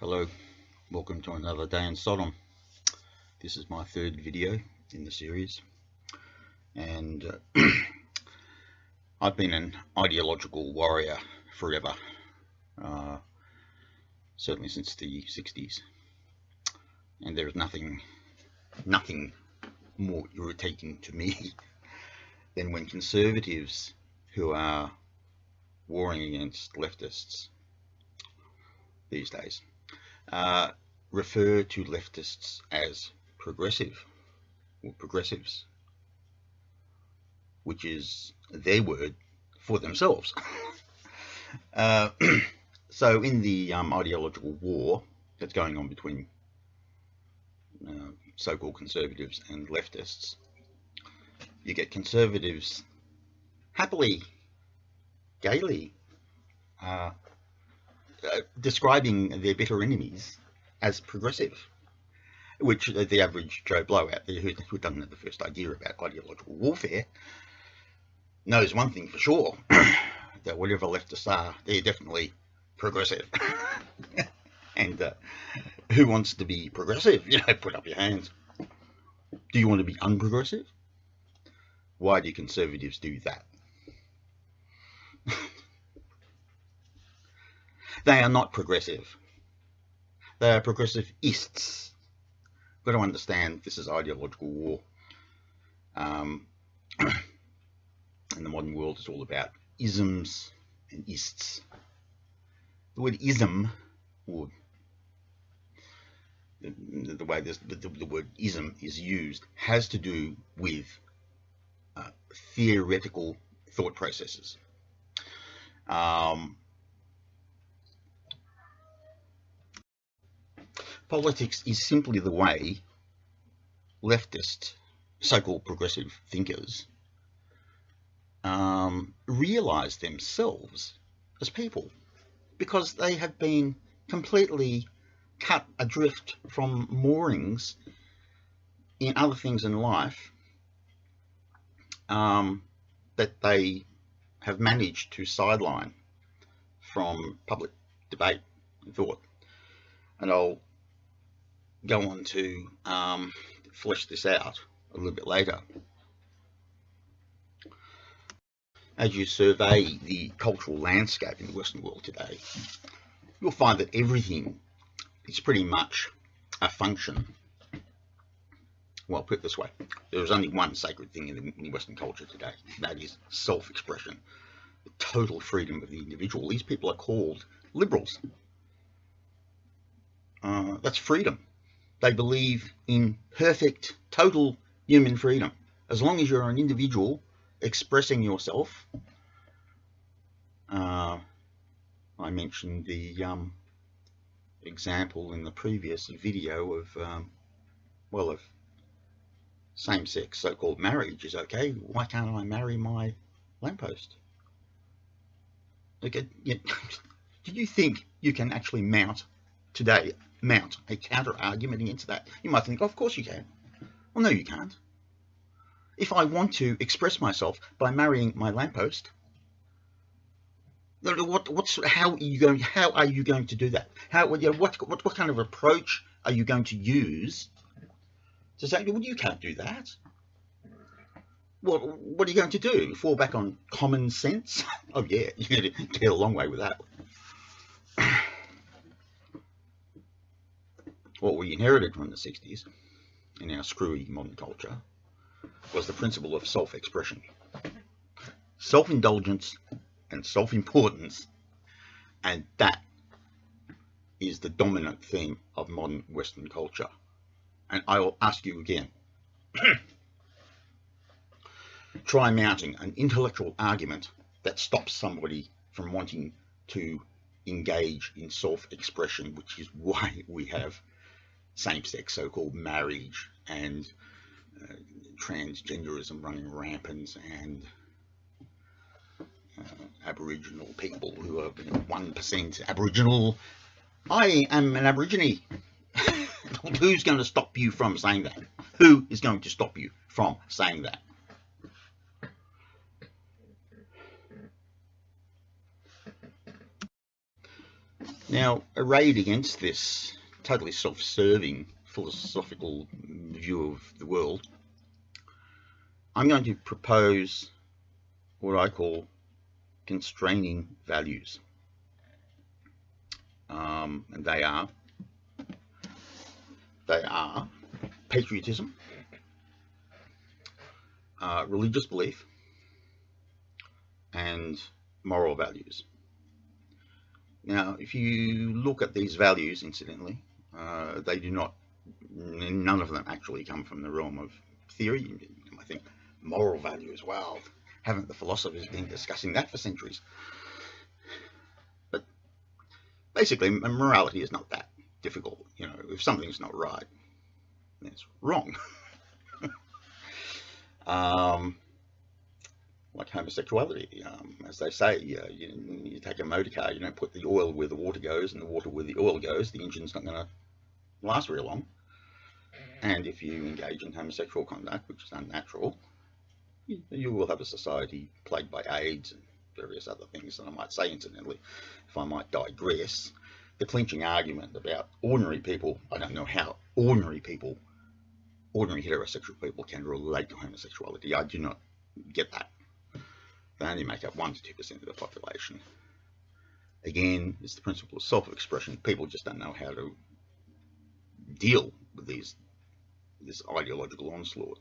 Hello, welcome to another day in Sodom. This is my third video in the series, and I've been an ideological warrior forever, certainly since the 60s, and there's nothing more irritating to me than when conservatives who are warring against leftists these days refer to leftists as progressive or progressives, which is their word for themselves. So in the ideological war that's going on between so-called conservatives and leftists, you get conservatives happily, gaily describing their bitter enemies as progressive, which the average Joe Blow out there who doesn't have the first idea about ideological warfare knows one thing for sure, that whatever leftists are, they're definitely progressive. And who wants to be progressive? Put up your hands. Do you want to be unprogressive? Why do conservatives do that? They are not progressive. They are progressivists. Got to understand this is ideological war. In the modern world, it's all about isms and ists. The word ism, or the way the word ism is used, has to do with theoretical thought processes. Politics is simply the way leftist, so-called progressive thinkers realize themselves as people, because they have been completely cut adrift from moorings in other things in life that they have managed to sideline from public debate and thought. And I'll go on to flesh this out a little bit later. As you survey the cultural landscape in the Western world today, you'll find that everything is pretty much a function. Well, put it this way, there is only one sacred thing in Western culture today, that is self-expression, the total freedom of the individual. These people are called liberals. That's freedom. They believe in perfect, total human freedom. As long as you're an individual expressing yourself. I mentioned the example in the previous video of same-sex so-called marriage is okay. Why can't I marry my lamppost? Okay, do you think you can actually mount a counter argument against that? You might think, oh, of course you can. Well, no, you can't. If I want to express myself by marrying my lamppost, how are you going to do that? What kind of approach are you going to use to say, well, you can't do that? What are you going to do? Fall back on common sense? Oh yeah, you're going to get a long way with that. What we inherited from the 60s in our screwy modern culture was the principle of self-expression, self-indulgence and self-importance, and that is the dominant theme of modern Western culture. And I will ask you again, try mounting an intellectual argument that stops somebody from wanting to engage in self-expression, which is why we have same-sex so-called marriage and transgenderism running rampant, and Aboriginal people who are 1% Aboriginal. I am an Aborigine. Who's going to stop you from saying that? Who is going to stop you from saying that? Now, arrayed against this totally self-serving philosophical view of the world, I'm going to propose what I call constraining values. And they are patriotism, religious belief, and moral values. Now, if you look at these values, incidentally, they do not, none of them actually come from the realm of theory. I think moral values, well, haven't the philosophers been discussing that for centuries? But basically, morality is not that difficult. You know, if something's not right, then it's wrong. Like homosexuality, as they say, you take a motor car, you don't put the oil where the water goes and the water where the oil goes, the engine's not going to last very long. And if you engage in homosexual conduct, which is unnatural, you will have a society plagued by AIDS and various other things. And I might say, incidentally, if I might digress, the clinching argument about ordinary people, I don't know how ordinary heterosexual people can relate to homosexuality. I do not get that. They only make up 1 to 2% of the population. Again, it's the principle of self-expression. People just don't know how to deal with this ideological onslaught.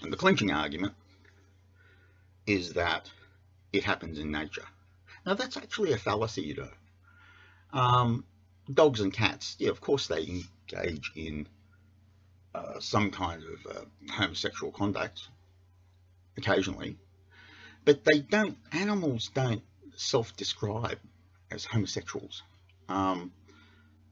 And the clinching argument is that it happens in nature. Now, that's actually a fallacy, you know. Dogs and cats, yeah, of course they engage in some kind of homosexual conduct occasionally, but they don't, animals don't self-describe as homosexuals.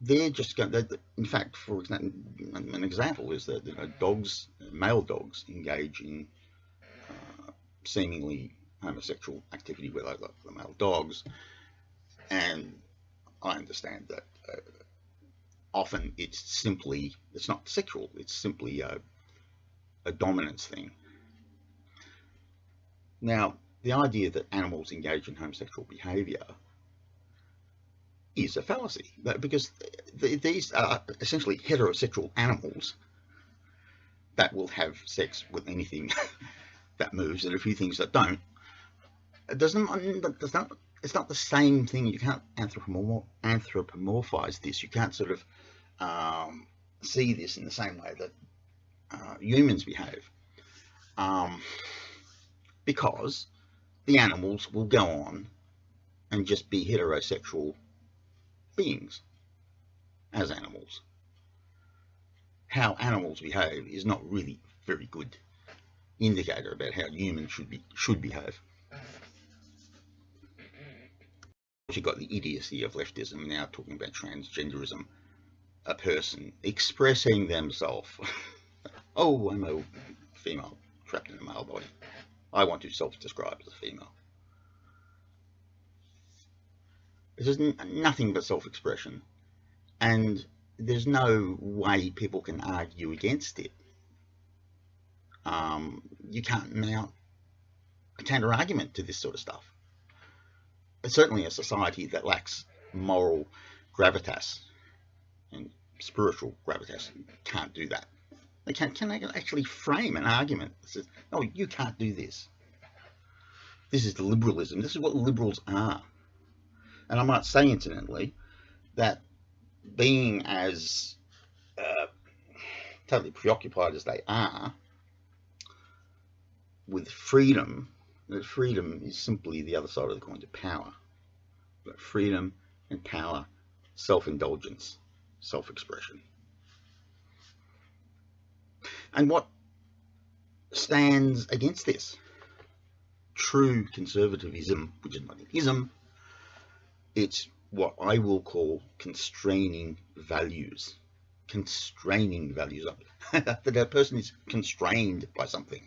They're just going, in fact, for example, an example is that, you know, dogs, male dogs, engage in seemingly homosexual activity with other male dogs, and I understand that often it's not sexual, it's simply a dominance thing. Now, the idea that animals engage in homosexual behavior is a fallacy, because these are essentially heterosexual animals that will have sex with anything that moves and a few things that don't. It's not the same thing. You can't anthropomorphize this. You can't sort of see this in the same way that humans behave, because the animals will go on and just be heterosexual beings as animals. How animals behave is not really a very good indicator about how humans should behave. You've got the idiocy of leftism now talking about transgenderism, a person expressing themselves. Oh, I'm a female trapped in a male body. I want to self-describe as a female. This is nothing but self-expression, and there's no way people can argue against it. You can't mount a counter-argument to this sort of stuff. It's certainly a society that lacks moral gravitas and spiritual gravitas can't do that. They can actually frame an argument that says, no, you can't do this. This is the liberalism. This is what liberals are. And I might say, incidentally, that being as totally preoccupied as they are with freedom, that freedom is simply the other side of the coin to power. But freedom and power, self-indulgence, self-expression. And what stands against this? True conservatism, which is not an ism, it's what I will call constraining values. Constraining values. That a person is constrained by something.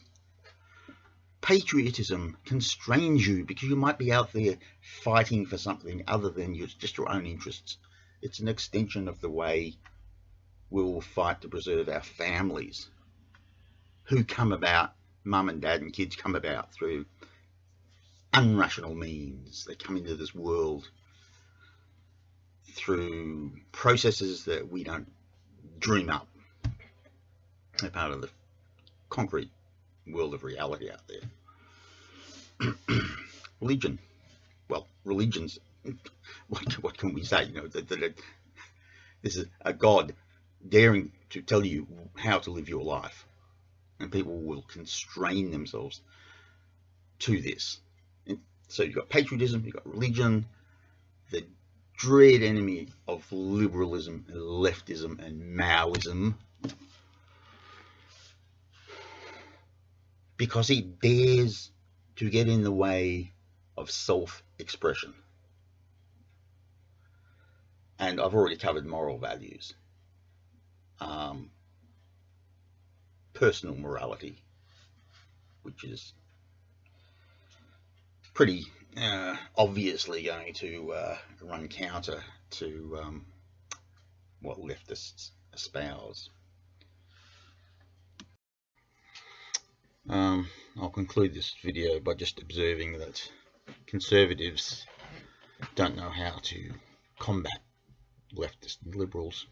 Patriotism constrains you because you might be out there fighting for something other than just your own interests. It's an extension of the way we will fight to preserve our families, who come about, mum and dad and kids come about through unrational means. They come into this world through processes that we don't dream up. They're part of the concrete world of reality out there. Religion. Well, religions, what can we say? You know, this is a God daring to tell you how to live your life, and people will constrain themselves to this. And so you've got patriotism, you've got religion, the dread enemy of liberalism and leftism and Maoism, because it dares to get in the way of self-expression. And I've already covered moral values, personal morality, which is pretty obviously going to run counter to what leftists espouse. I'll conclude this video by just observing that conservatives don't know how to combat leftist and liberals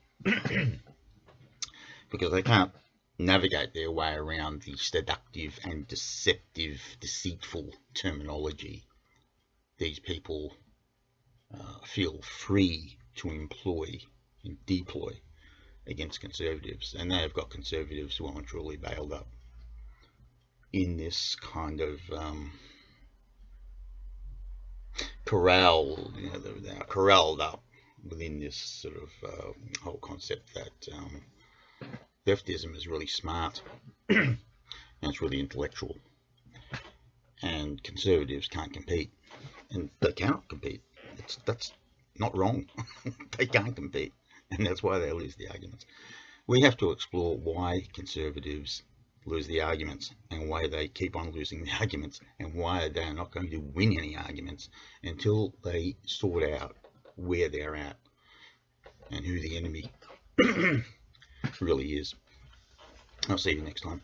because they can't navigate their way around the seductive and deceptive, deceitful terminology these people feel free to employ and deploy against conservatives, and they have got conservatives well and truly bailed up in this kind of corral. You know, they're corralled up within this sort of whole concept that leftism is really smart and it's really intellectual, and conservatives can't compete, and they cannot compete. That's not wrong. They can't compete, and that's why they lose the arguments. We have to explore why conservatives lose the arguments, and why they keep on losing the arguments, and why they are not going to win any arguments until they sort out where they're at and who the enemy really is. I'll see you next time.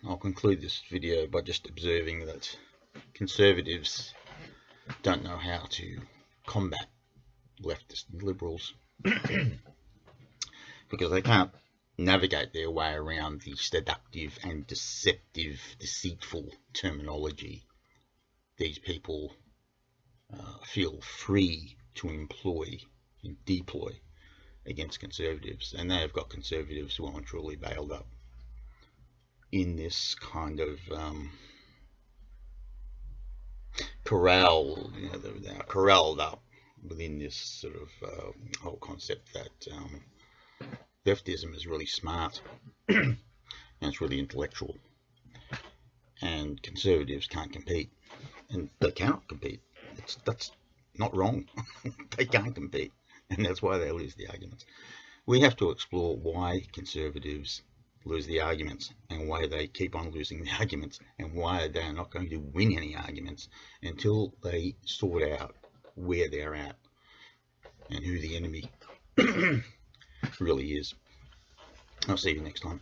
I'll conclude this video by just observing that conservatives don't know how to combat leftists and liberals because they can't navigate their way around the seductive and deceptive, deceitful terminology these people feel free to employ and deploy against conservatives, and they have got conservatives well and truly bailed up in this kind of corral. You know, they're corralled up within this sort of whole concept that leftism is really smart and it's really intellectual, and conservatives can't compete, and they cannot compete. That's not wrong. They can't compete, and that's why they lose the arguments. We have to explore why conservatives lose the arguments, and why they keep on losing the arguments, and why they are not going to win any arguments until they sort out where they're at and who the enemy really is. I'll see you next time.